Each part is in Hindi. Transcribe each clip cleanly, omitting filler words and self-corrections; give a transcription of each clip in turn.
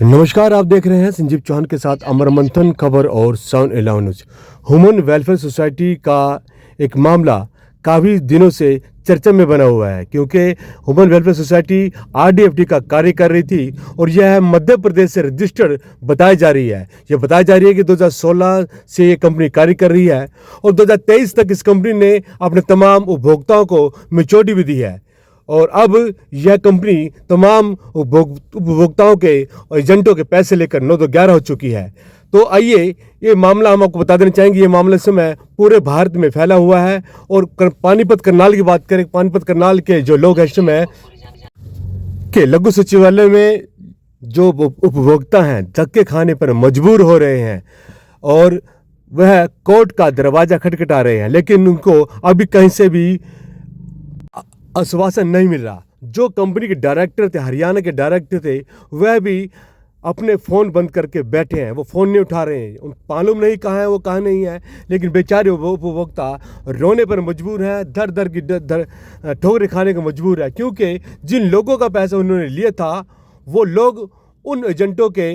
नमस्कार, आप देख रहे हैं संजीव चौहान के साथ अमर मंथन खबर और sound 11 news. Human welfare society का एक मामला काफ़ी दिनों से चर्चा में बना हुआ है, क्योंकि ह्यूमन वेलफेयर सोसाइटी आरडीएफटी का कार्य कर रही थी और यह मध्य प्रदेश से रजिस्टर्ड बताई जा रही है। यह बताई जा रही है कि 2016 से ये कंपनी कार्य कर रही है और 2023 तक इस कंपनी ने अपने तमाम उपभोक्ताओं को मैच्योरिटी भी दी है। और अब यह कंपनी तमाम उपभोक्ताओं के और एजेंटों के पैसे लेकर 9-11 हो चुकी है। तो आइए ये मामला हम आपको बता देना चाहेंगे। ये मामला इस समय पूरे भारत में फैला हुआ है। और पानीपत करनाल की बात करें, पानीपत करनाल के जो लोग हैं इस समय के लघु सचिवालय में जो उपभोक्ता हैं धक्के खाने पर मजबूर हो रहे हैं और वह कोर्ट का दरवाज़ा खटखटा रहे हैं, लेकिन उनको अभी कहीं से भी आश्वासन नहीं मिल रहा। जो कंपनी के डायरेक्टर थे, हरियाणा के डायरेक्टर थे, वह भी अपने फ़ोन बंद करके बैठे हैं। वो फ़ोन नहीं उठा रहे हैं। उन मालूम नहीं कहाँ है वो, कहाँ नहीं है, लेकिन बेचारे उपभोक्ता रोने पर मजबूर हैं, दर दर की ठोकरें खाने को मजबूर है, क्योंकि जिन लोगों का पैसा उन्होंने लिया था वो लोग उन एजेंटों के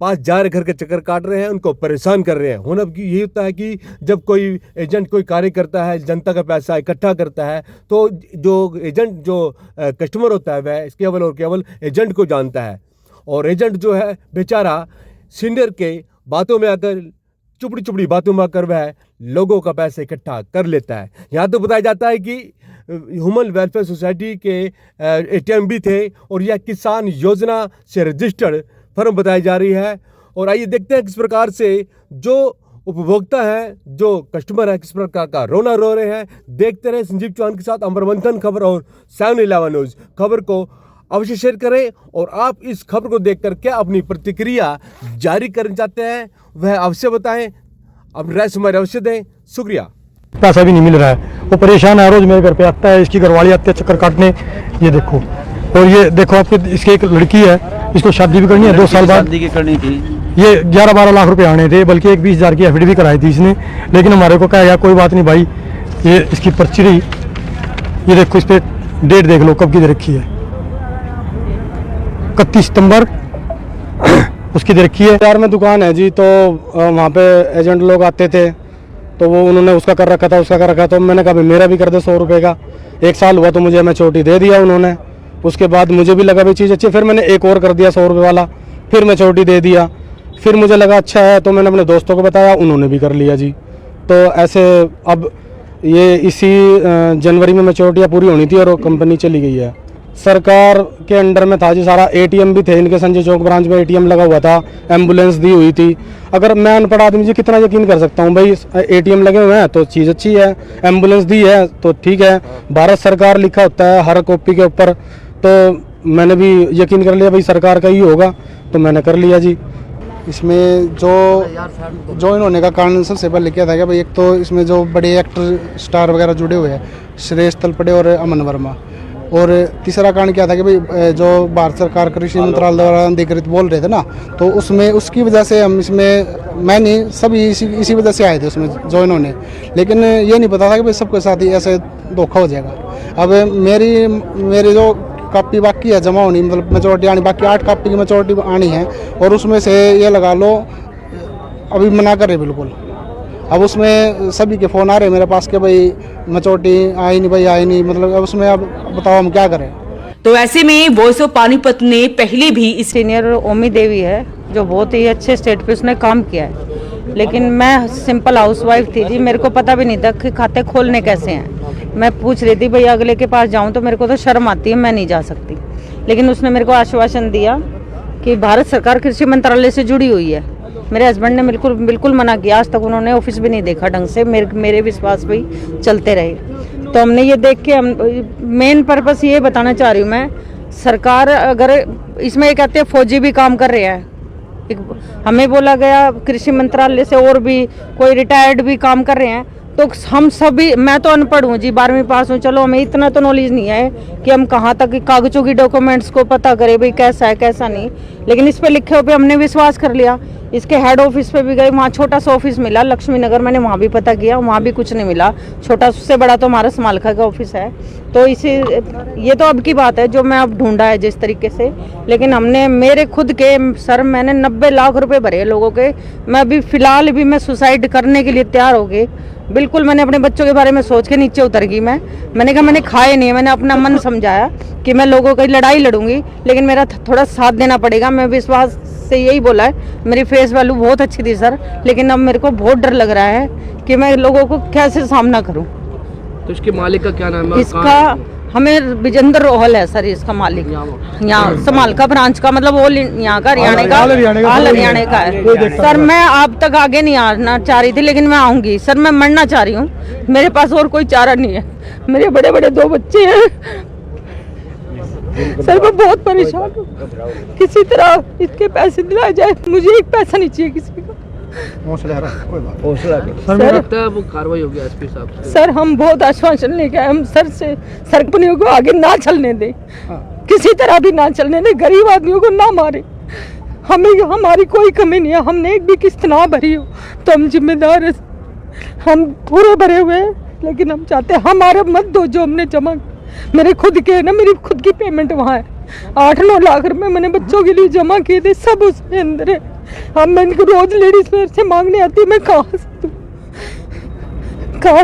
पास जा रहे, घर के चक्कर काट रहे हैं, उनको परेशान कर रहे हैं। होना यही होता है कि जब कोई एजेंट कोई कार्य करता है, जनता का पैसा इकट्ठा करता है, तो जो एजेंट जो कस्टमर होता है वह केवल और केवल एजेंट को जानता है। और एजेंट जो है बेचारा सीनियर के बातों में आकर, चुपड़ी चुपड़ी बातों में आकर वह लोगों का पैसा इकट्ठा कर लेता है। यहाँ तो बताया जाता है कि ह्यूमन वेलफेयर सोसाइटी के एटीएम भी थे और यह किसान योजना से रजिस्टर्ड फर्म बताई जा रही है। और आइए देखते हैं किस प्रकार से जो उपभोक्ता हैं, जो कस्टमर है, किस प्रकार का रोना रो रहे हैं। देखते रहे संजीव चौहान के साथ अमर मंथन खबर और साउंड 11 न्यूज। खबर को अवश्य शेयर करें और आप इस खबर को देखकर क्या अपनी प्रतिक्रिया जारी करना चाहते हैं वह अवश्य बताएं। अपनी राय हमारे अवश्य दें। शुक्रिया। पैसा भी नहीं मिल रहा है, वो परेशान है, रोज मेरे घर पे आता है, इसकी घरवाली आती है चक्कर काटने। ये देखो, और ये देखो आपके इसकी एक लड़की है, इसको शादी भी करनी है 2 साल बाद शादी की करनी थी। ये 11-12 लाख रुपए आने थे, बल्कि एक 20,000 की एफडी भी कराई थी इसने, लेकिन हमारे को कहा गया कोई बात नहीं भाई, ये इसकी पर्ची रही। ये देखो इस पर डेट देख लो कब की दे रखी है, 31 सितंबर उसकी दे रखी है। यार में दुकान है जी, तो वहाँ पे एजेंट लोग आते थे, तो वो उन्होंने उसका कर रखा था, उसका कर रखा, तो मैंने कहा भाई मेरा भी कर दे 100 रुपये का। 1 साल हुआ तो मुझे मैच्योरिटी दे दिया उन्होंने। उसके बाद मुझे भी लगा भाई चीज़ अच्छी, फिर मैंने एक और कर दिया 100 रुपये वाला, फिर मैच्योरिटी दे दिया। फिर मुझे लगा अच्छा है, तो मैंने अपने दोस्तों को बताया, उन्होंने भी कर लिया जी। तो ऐसे अब ये इसी जनवरी में मैच्योरिटियाँ पूरी होनी थी और कंपनी चली गई है। सरकार के अंडर में था जी सारा। एटीएम भी थे इनके, संजय चौक ब्रांच में एटीएम लगा हुआ था, एम्बुलेंस दी हुई थी। अगर मैं अनपढ़ आदमी जी कितना यकीन कर सकता हूँ भाई, एटीएम लगे हुए हैं तो चीज़ अच्छी है, एम्बुलेंस दी है तो ठीक है, भारत सरकार लिखा होता है हर कॉपी के ऊपर। तो मैंने भी यकीन कर लिया भाई सरकार का ही होगा, तो मैंने कर लिया जी। इसमें जो इन्होंने का कारण सबसे पहले क्या था कि भाई, एक तो इसमें जो बड़े एक्टर स्टार वगैरह जुड़े हुए हैं, श्रेयस तलपड़े और अमन वर्मा, और तीसरा कारण क्या था कि भाई जो भारत सरकार कृषि मंत्रालय द्वारा अधिकृत बोल रहे थे ना, तो उसमें उसकी वजह से हम इसमें, मैं नहीं, सभी इसी वजह से आए थे उसमें जो इन्होंने। लेकिन ये नहीं पता था कि भाई सबके साथ ही ऐसे धोखा हो जाएगा। अब मेरी जो कापी बाकी है जमा होनी, मतलब मैच्योरिटी आनी बाकी, 8 कापी की मैच्योरिटी आनी है, और उसमें से ये लगा लो अभी मना कर रहे बिल्कुल। अब उसमें सभी के फ़ोन आ रहे हैं मेरे पास कि भाई मैच्योरिटी आई नहीं, भाई आई नहीं, मतलब अब उसमें अब बताओ हम क्या करें। तो ऐसे में वॉइस ऑफ पानीपत ने पहले भी इस सीनियर ओमी देवी है, जो बहुत ही अच्छे स्टेट पे उसने काम किया है, लेकिन मैं सिंपल हाउसवाइफ थी जी, मेरे को पता भी नहीं था कि खाते खोलने कैसे हैं। मैं पूछ रही थी भाई अगले के पास जाऊं, तो मेरे को तो शर्म आती है, मैं नहीं जा सकती। लेकिन उसने मेरे को आश्वासन दिया कि भारत सरकार कृषि मंत्रालय से जुड़ी हुई है। मेरे हस्बैंड ने बिल्कुल मना किया, आज तक उन्होंने ऑफिस भी नहीं देखा ढंग से, मेरे विश्वास पे ही चलते रहे। तो हमने ये देख के, हम मेन पर्पस ये बताना चाह रही हूँ मैं, सरकार अगर इसमें ये कहते हैं फौजी भी काम कर रहे हैं, हमें बोला गया कृषि मंत्रालय से और भी कोई रिटायर्ड भी काम कर रहे हैं, तो हम सभी, मैं तो अनपढ़ हूँ जी, 12वीं पास हूँ, चलो हमें इतना तो नॉलेज नहीं है कि हम कहाँ तक कागजों की डॉक्यूमेंट्स को पता करें भाई कैसा है कैसा नहीं, लेकिन इस पे लिखे हुए पे हमने विश्वास कर लिया। इसके हेड ऑफिस पे भी गए, वहाँ छोटा सा ऑफिस मिला लक्ष्मी नगर, मैंने वहाँ भी पता किया, वहाँ भी कुछ नहीं मिला। छोटा से बड़ा तो हमारा समालखा का ऑफिस है। तो इसी, ये तो अब की बात है जो मैं अब ढूंढा है जिस तरीके से, लेकिन हमने मेरे खुद के सर मैंने 90 लाख रुपए भरे लोगों के। मैं अभी फिलहाल भी मैं सुसाइड करने के लिए तैयार हो गई, बिल्कुल मैंने अपने बच्चों के बारे में सोच के नीचे उतर गई। मैंने कहा मैंने खाए नहीं, मैंने अपना मन समझाया कि मैं लोगों की लड़ाई लड़ूंगी, लेकिन मेरा थोड़ा साथ देना पड़ेगा। मैं विश्वास से यही बोला है, मेरी फेस वैल्यू बहुत अच्छी थी सर, लेकिन अब मेरे को बहुत डर लग रहा है कि मैं लोगों को कैसे सामना करूं। तो इसके मालिक का क्या नाम है? इसका हमें विजेंद्र रोहल है सर इसका मालिक, यहाँ समालका ब्रांच का, मतलब वो यहाँ का हरियाणा का, हरियाणा का है सर। मैं आप तक आगे नहीं आना चाह रही थी, लेकिन मैं आऊंगी सर। मैं मरना चाह रही हूँ, मेरे पास और कोई चारा नहीं है, मेरे बड़े बड़े 2 बच्चे हैं सर। मैं बहुत परेशान हूँ, किसी तरह इसके पैसे दिलाए जाए, मुझे एक पैसा नहीं चाहिए किसी का। सर लगता है वो कार्रवाई होगी एसपी साहब से। सर हम बहुत आश्वासन लेके आए, हम सर से कंपनियों को आगे ना चलने दें, किसी तरह भी ना चलने दें, गरीब आदमियों को ना मारे। हमें हमारी कोई कमी नहीं है, हमने एक भी किस्त ना भरी हो तो हम जिम्मेदार हैं, हम पूरे भरे हुए हैं, लेकिन हम चाहते हैं हमारे मत दो जो हमने जमा। मेरे खुद के ना, मेरी खुद की पेमेंट वहाँ है, 8-9 लाख रुपए मैंने बच्चों के लिए जमा किए थे, सब उसके अंदर है। अब मैं इनको रोज लेडीज से मांगने आती है, मैं कहाँ से दूँ, कहाँ